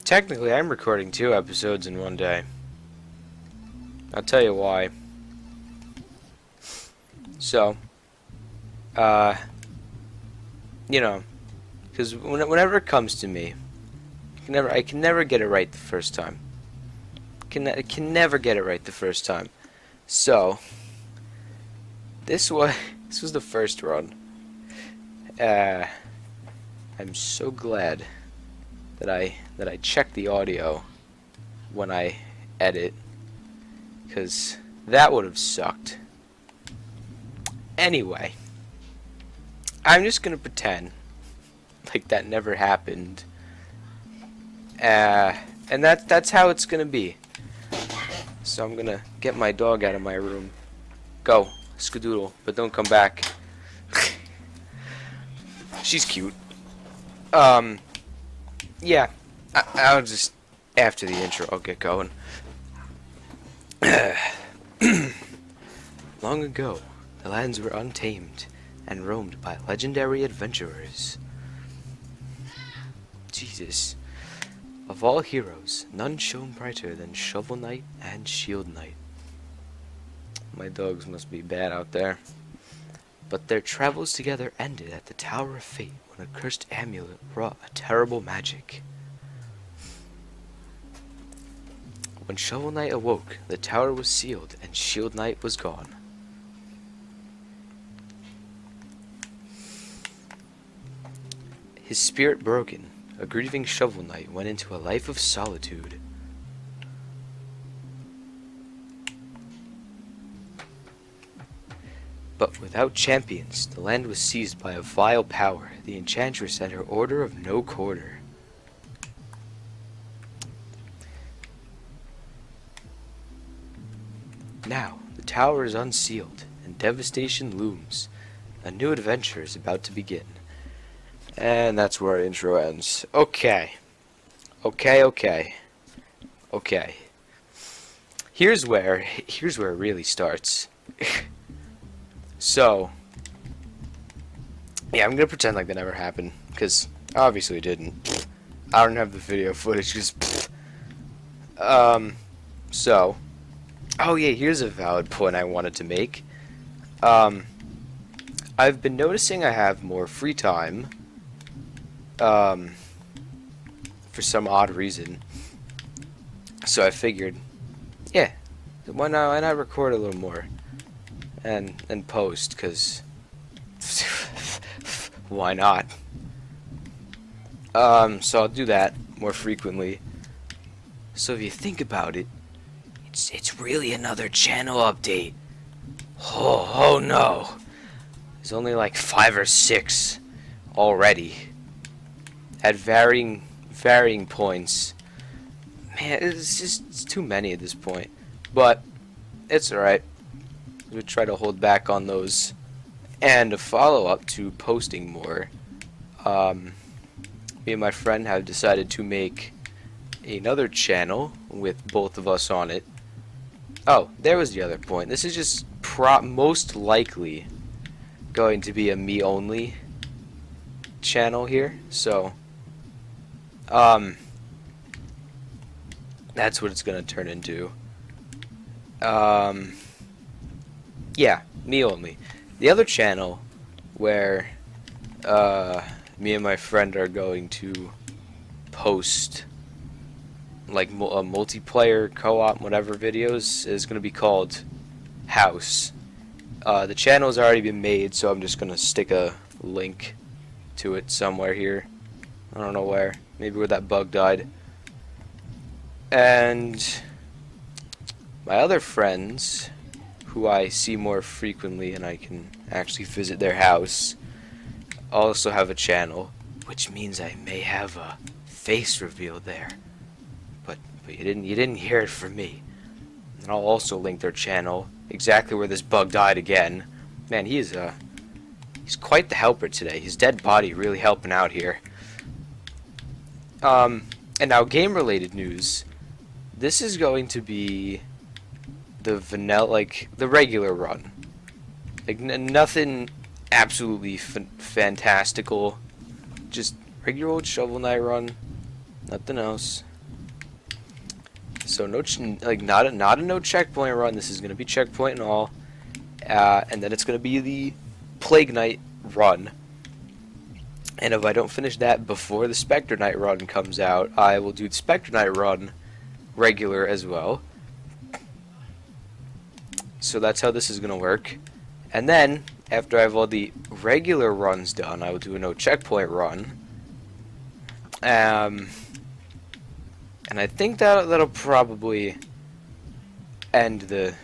Technically, I'm recording 2 episodes in one day. I'll tell you why. So, uh, you know, because whenever it comes to me, I can never get it right the first time. I can never get it right the first time. So, this was the first run. I'm so glad that I check the audio when I edit, because that would have sucked. Anyway, I'm just gonna pretend like that never happened, and that's how it's gonna be. So I'm gonna get my dog out of my room. Go, Skadoodle, but don't come back. She's cute. Yeah, I'll just, after the intro, I'll get going. Long ago, the lands were untamed and roamed by legendary adventurers. Jesus. Of all heroes, none shone brighter than Shovel Knight and Shield Knight. My dogs must be bad out there. But their travels together ended at the Tower of Fate when a cursed amulet wrought a terrible magic. When Shovel Knight awoke, the tower was sealed and Shield Knight was gone. His spirit broken, a grieving Shovel Knight went into a life of solitude. But without champions, the land was seized by a vile power, the Enchantress and her Order of No Quarter. Now, the tower is unsealed, and devastation looms. A new adventure is about to begin. And that's where our intro ends. Okay. Okay. Here's where it really starts. So, yeah, I'm gonna pretend like that never happened, because obviously it didn't. I don't have the video footage, because, so, oh yeah, here's a valid point I wanted to make. I've been noticing I have more free time, for some odd reason. So I figured, yeah, why not record a little more and post, because why not? So I'll do that more frequently. So if you think about it, it's really another channel update. Oh no. There's only like 5 or 6 already at varying points. Man, it's too many at this point. But it's alright. We try to hold back on those. And a follow-up to posting more. Me and my friend have decided to make another channel with both of us on it. Oh, there was the other point. This is just most likely going to be a me-only channel here. So, that's what it's going to turn into. Yeah, me only. The other channel where me and my friend are going to post like multiplayer co-op whatever videos is going to be called House. The channel has already been made, so I'm just going to stick a link to it somewhere here. I don't know where. Maybe where that bug died. And my other friends, who I see more frequently and I can actually visit their house, also have a channel, which means I may have a face reveal there. But you didn't hear it from me. And I'll also link their channel exactly where this bug died again. Man, he's quite the helper today. His dead body really helping out here. And now game-related news. This is going to be the vanilla, like the regular run. Like nothing absolutely fantastical. Just regular old Shovel Knight run. Nothing else. So no, not a no checkpoint run. This is gonna be checkpoint and all, and then it's gonna be the Plague Knight run. And if I don't finish that before the Spectre Knight run comes out, I will do the Spectre Knight run regular as well. So that's how this is gonna work. And then after I have all the regular runs done, I will do a no checkpoint run. And I think that'll probably end the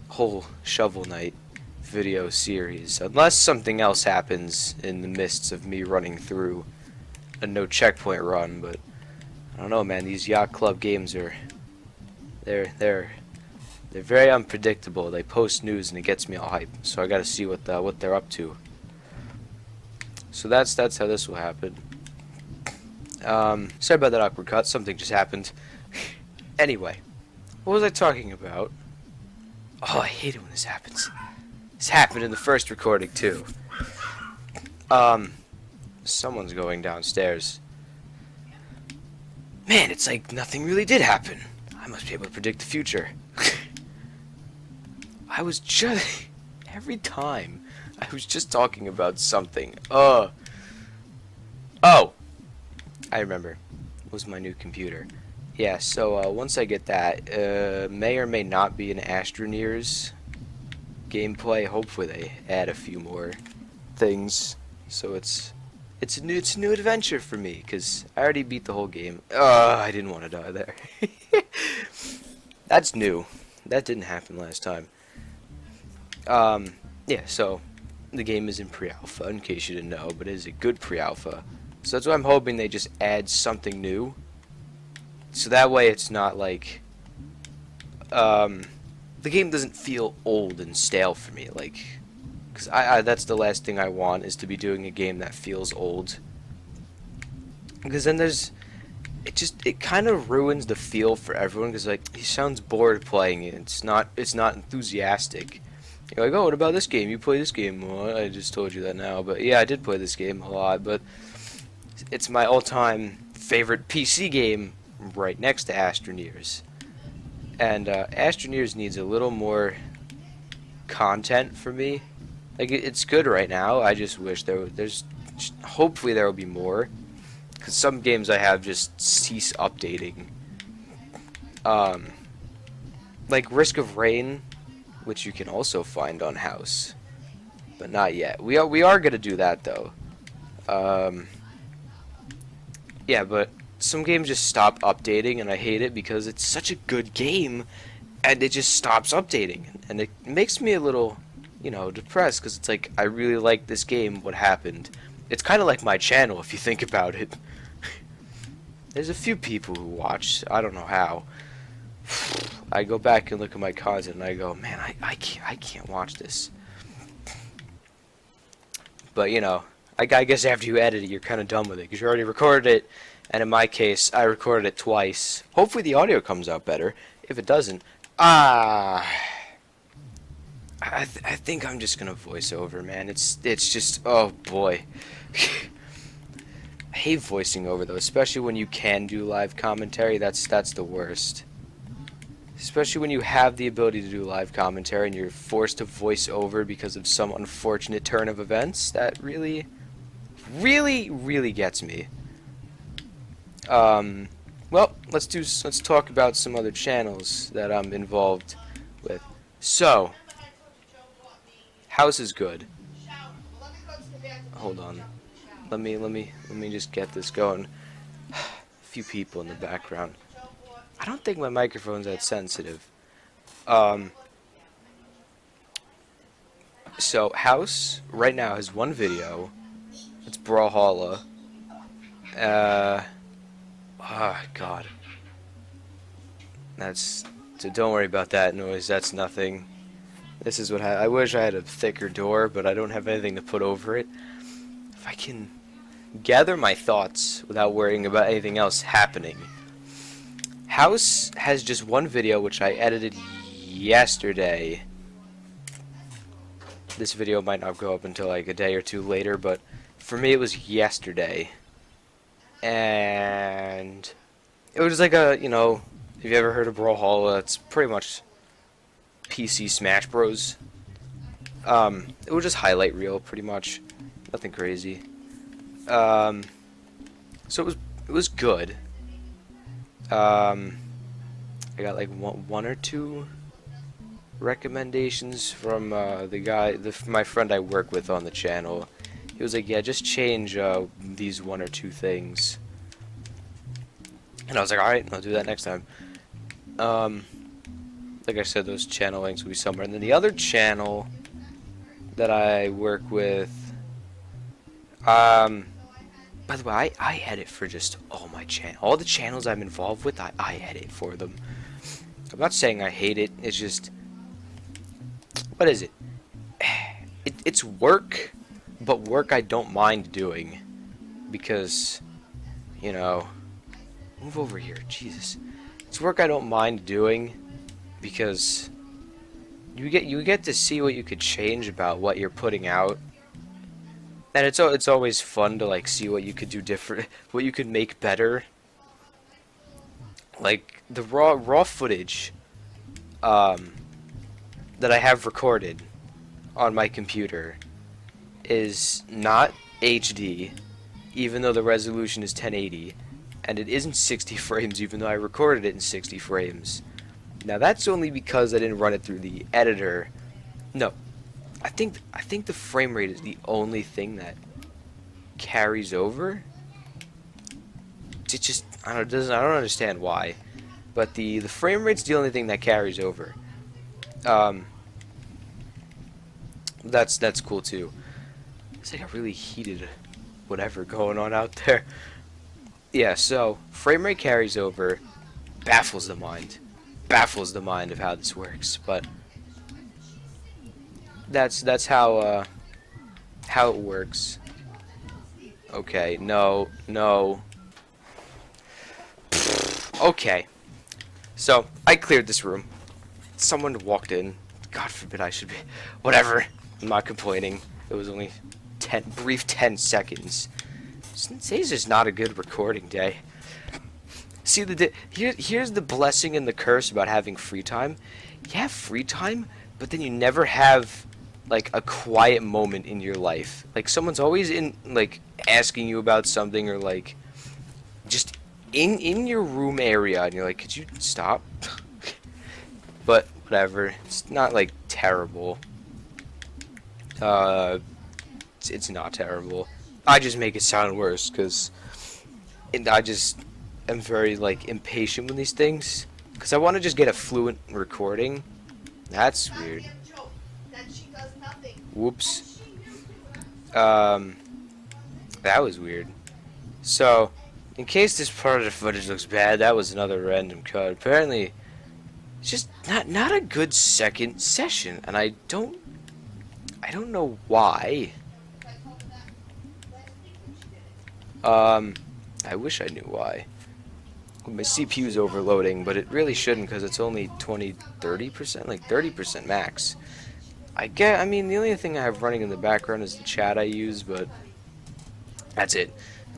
whole Shovel Knight video series, unless something else happens in the midst of me running through a no checkpoint run. But I don't know, man. These Yacht Club games are they're very unpredictable. They post news and it gets me all hyped, so I got to see what they're up to. So that's how this will happen. Sorry about that awkward cut. Something just happened. Anyway, what was I talking about? Oh, I hate it when this happens. This happened in the first recording too. Someone's going downstairs. Man, it's like nothing really did happen. I must be able to predict the future. I was just every time I was just talking about something. Oh, I remember. It was my new computer. Yeah, so once I get that, may or may not be an Astroneers gameplay. Hopefully they add a few more things, so it's a new adventure for me, because I already beat the whole game. I didn't want to die there. That's new. That didn't happen last time. Yeah, so the game is in pre-alpha, in case you didn't know, but it is a good pre-alpha. So that's why I'm hoping they just add something new. So that way it's not like, the game doesn't feel old and stale for me, like, because that's the last thing I want, is to be doing a game that feels old. Because then it kind of ruins the feel for everyone, because like, he sounds bored playing it. It's not enthusiastic. You're like, oh, what about this game? You play this game? Well, I just told you that now, but yeah, I did play this game a lot, but it's my all-time favorite PC game right next to Astroneers. And Astroneers needs a little more content for me. Like, it's good right now. I just wish hopefully there will be more, because some games I have just cease updating. Like Risk of Rain, which you can also find on House, but not yet. We are gonna do that though. Yeah, but some games just stop updating, and I hate it because it's such a good game, and it just stops updating, and it makes me a little, depressed, because it's like, I really like this game. What happened? It's kind of like my channel, if you think about it. There's a few people who watch. I don't know how. I go back and look at my content, and I go, man, I can't watch this. But I guess after you edit it, you're kind of done with it, because you already recorded it, and in my case, I recorded it twice. Hopefully the audio comes out better. If it doesn't, I think I'm just gonna voice over, man. It's just, oh boy. I hate voicing over though, especially when you can do live commentary. That's the worst. Especially when you have the ability to do live commentary and you're forced to voice over because of some unfortunate turn of events. That really, really, really gets me. Well, let's talk about some other channels that I'm involved with. So, House is good. Hold on. Let me just get this going. A few people in the background. I don't think my microphone's that sensitive. So House right now has one video. It's Brawlhalla. Oh God. So don't worry about that noise. That's nothing. This is what I wish I had a thicker door, but I don't have anything to put over it. If I can gather my thoughts without worrying about anything else happening. House has just one video, which I edited yesterday. This video might not go up until like a day or two later, but for me it was yesterday. And it was like a, Have you ever heard of Brawlhalla? It's pretty much PC Smash Bros. It was just highlight reel, pretty much. Nothing crazy. So it was good. I got like one or two recommendations from my friend I work with on the channel. He was like, yeah, just change these one or two things. And I was like, alright, I'll do that next time. Like I said, those channel links will be somewhere. And then the other channel that I work with, by the way, I edit for just all my all the channels I'm involved with, I edit for them. I'm not saying I hate it, it's just, what is it? It's work, but work I don't mind doing, because, you know, move over here, Jesus. It's work I don't mind doing, because you get to see what you could change about what you're putting out. And it's always fun to like see what you could do different, what you could make better. Like the raw footage that I have recorded on my computer is not HD, even though the resolution is 1080, and it isn't 60 frames, even though I recorded it in 60 frames. Now that's only because I didn't run it through the editor. No. I think the frame rate is the only thing that carries over. It just I don't understand why, but the frame rate's the only thing that carries over. That's cool too. It's like a really heated whatever going on out there. Yeah, so frame rate carries over, baffles the mind of how this works, but that's how it works. Okay, no. Okay. So, I cleared this room. Someone walked in. God forbid I should be. Whatever. I'm not complaining. It was only brief 10 seconds. Today's just not a good recording day. See, here's the blessing and the curse about having free time. You have free time, but then you never have like a quiet moment in your life. Like someone's always like asking you about something, or like just in your room area, and you're like, could you stop? But whatever, it's not like terrible. It's not terrible. I just make it sound worse because I just am very like impatient with these things, because I want to just get a fluent recording. That's weird. Whoops. That was weird. So, in case this part of the footage looks bad, that was another random cut. Apparently, it's just not a good second session, and I don't know why. I wish I knew why. My CPU's overloading, but it really shouldn't, because it's only 30%, like 30% max. I mean, the only thing I have running in the background is the chat I use, but that's it.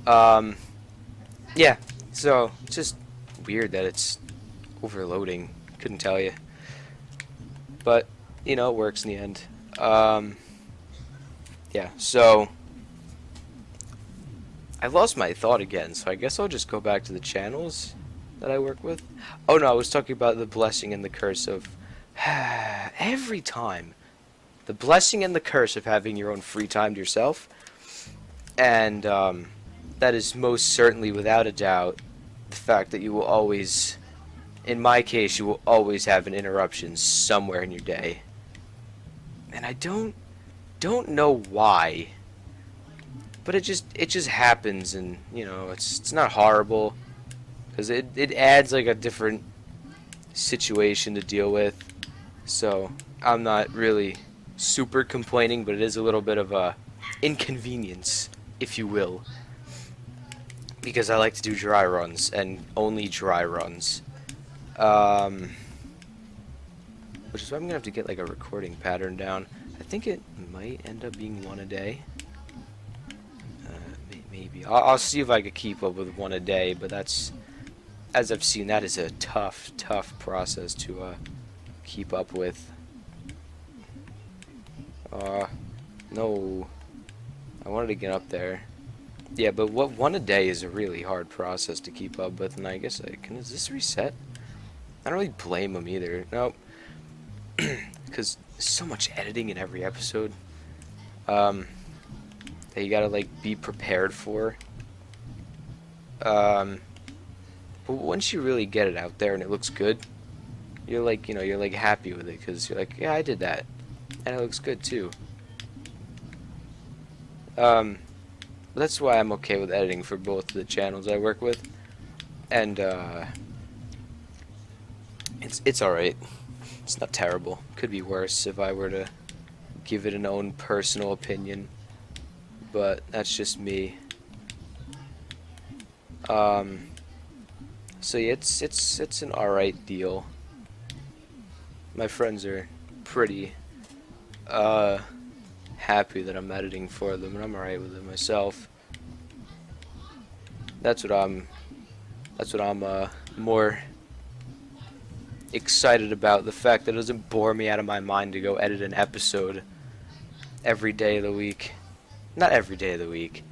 Yeah, so it's just weird that it's overloading. Couldn't tell you. But, you know, it works in the end. Yeah, so I lost my thought again, so I guess I'll just go back to the channels that I work with. Oh no, I was talking about the blessing and the curse of every time. The blessing and the curse of having your own free time to yourself. And that is most certainly, without a doubt, the fact that you will always, in my case, you will always have an interruption somewhere in your day. And I don't know why, but it just happens, and you know, it's not horrible, because it adds like a different situation to deal with. So I'm not really super complaining, but it is a little bit of a inconvenience, if you will, because I like to do dry runs, and only dry runs. Which is why I'm gonna have to get like a recording pattern down. I think it might end up being one a day. Maybe I'll see if I could keep up with one a day, but that's as I've seen, that is a tough process to keep up with. No, I wanted to get up there. Yeah, but one a day is a really hard process to keep up with, and I guess is this reset? I don't really blame them either. Nope. Because there's so much editing in every episode that you gotta like be prepared for. But once you really get it out there and it looks good, you're like, you're like happy with it because you're like, yeah, I did that, and it looks good too. That's why I'm okay with editing for both the channels I work with, and it's alright. It's not terrible. Could be worse if I were to give it an own personal opinion, but that's just me. So yeah, it's an alright deal. My friends are pretty happy that I'm editing for them, and I'm alright with it myself. That's what I'm more excited about, the fact that it doesn't bore me out of my mind to go edit an episode every day of the week. Not every day of the week.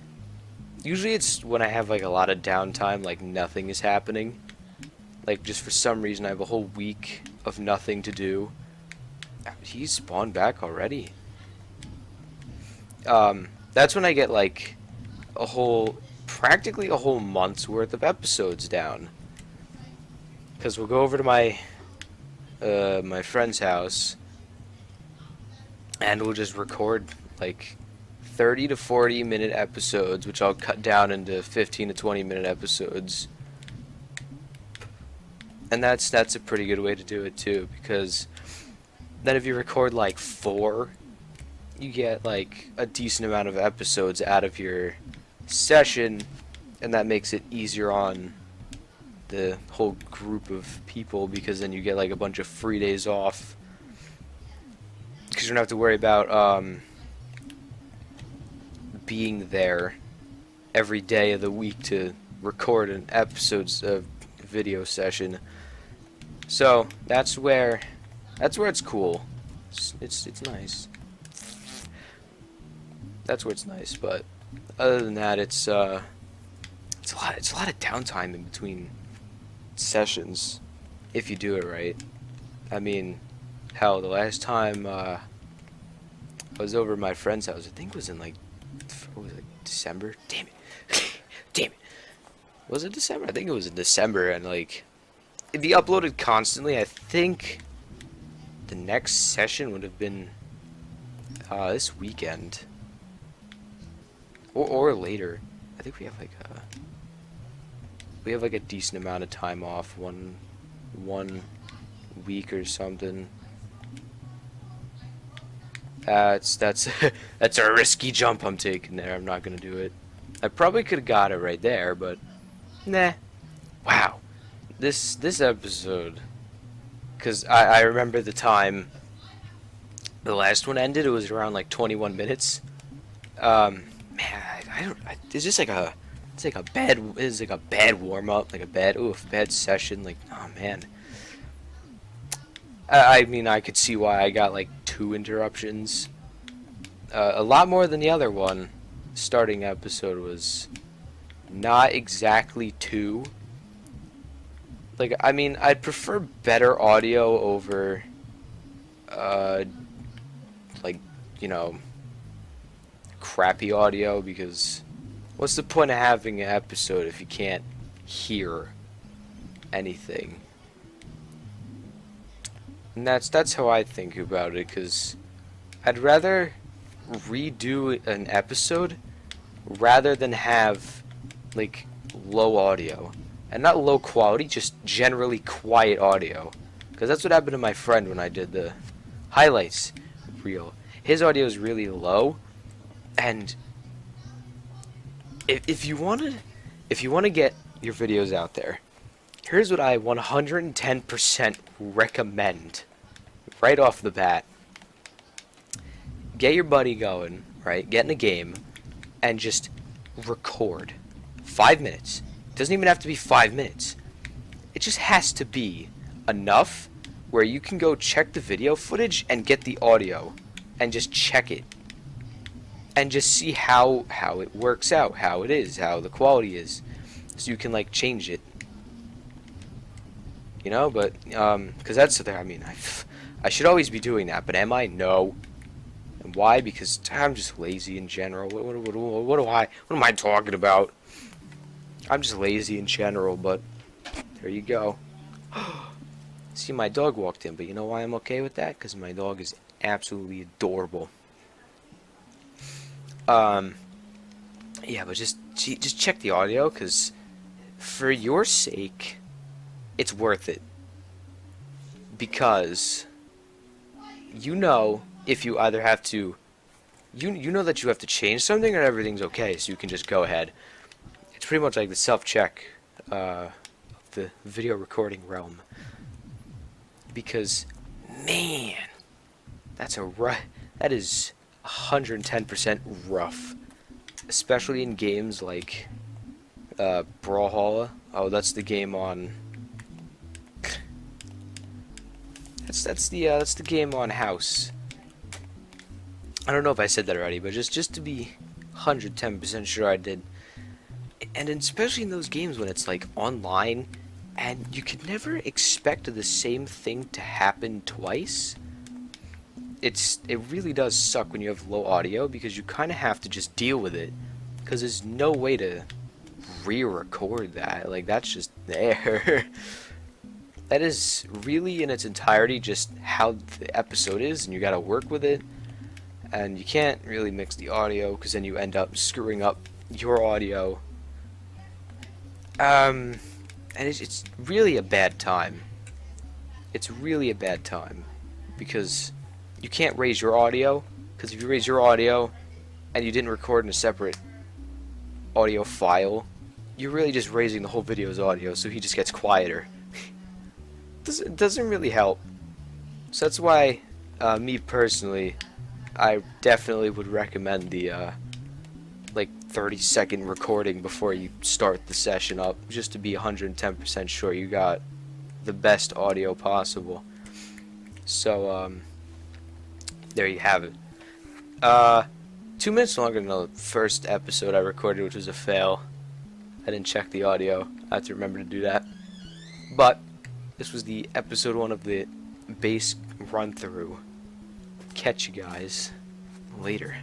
Usually it's when I have like a lot of downtime, like nothing is happening. Like just for some reason I have a whole week of nothing to do. He's spawned back already. That's when I get like practically a whole month's worth of episodes down. Because we'll go over to my friend's house and we'll just record like 30 to 40 minute episodes, which I'll cut down into 15 to 20 minute episodes. And that's a pretty good way to do it too, because then if you record like 4, you get like a decent amount of episodes out of your session, and that makes it easier on the whole group of people, because then you get like a bunch of free days off, because you don't have to worry about being there every day of the week to record an episode's video session. So that's where it's cool. It's nice. That's where it's nice, but other than that, it's a lot of downtime in between sessions if you do it right. I mean, hell, the last time I was over at my friend's house, I think it was in like, what was it, December? Damn it. Damn it. Was it December? I think it was in December, and like it'd be uploaded constantly. I think the next session would have been this weekend or later. I think we have like a decent amount of time off, one week or something. That's that's a risky jump I'm taking there. I'm not gonna do it. I probably could have got it right there, but nah. Wow, this episode, because I remember the time the last one ended. It was around like 21 minutes. Man, it's just like it's like a bad warm up, like a bad session. Like, oh man. I mean, I could see why I got like 2 interruptions. A lot more than the other one. Starting episode was not exactly 2. Like, I mean, I'd prefer better audio over, like, crappy audio, because what's the point of having an episode if you can't hear anything? And that's how I think about it, because I'd rather redo an episode rather than have like low audio, and not low quality, just generally quiet audio, because that's what happened to my friend when I did the highlights reel. His audio is really low, and if you want to get your videos out there, here's what I 110% recommend right off the bat. Get your buddy going, right? Get in a game and just record 5 minutes. It doesn't even have to be 5 minutes. it just has to be enough where you can go check the video footage and get the audio and just check it and just see how it works out, how it is, how the quality is, so you can like change it, you know. But because that's the thing. I mean, I should always be doing that, but am I? No. And why? Because I'm just lazy in general. What am I talking about? I'm just lazy in general, but there you go. See, my dog walked in, but you know why I'm okay with that? Because my dog is absolutely adorable. Yeah, but just check the audio, because for your sake, it's worth it. Because you know if you either have to, you know that you have to change something or everything's okay, so you can just go ahead. It's pretty much like the self-check of the video recording realm. Because, man, that is 110% rough. Especially in games like Brawlhalla. Oh, that's the game on. That's the game on House. I don't know if I said that already, but just to be 110% sure I did. And especially in those games when it's like online, and you can never expect the same thing to happen twice. It really does suck when you have low audio, because you kind of have to just deal with it, because there's no way to re-record that. Like, that's just there. That is really in its entirety just how the episode is, and you gotta work with it. And you can't really mix the audio, because then you end up screwing up your audio. And it's really a bad time. It's really a bad time, because you can't raise your audio, because if you raise your audio and you didn't record in a separate audio file, you're really just raising the whole video's audio, so he just gets quieter. It doesn't really help. So that's why, me personally, I definitely would recommend the like 30-second recording before you start the session up, just to be 110% sure you got the best audio possible. So there you have it. 2 minutes longer than the first episode I recorded, which was a fail. I didn't check the audio. I have to remember to do that. But this was the episode 1 of the base run through. Catch you guys later.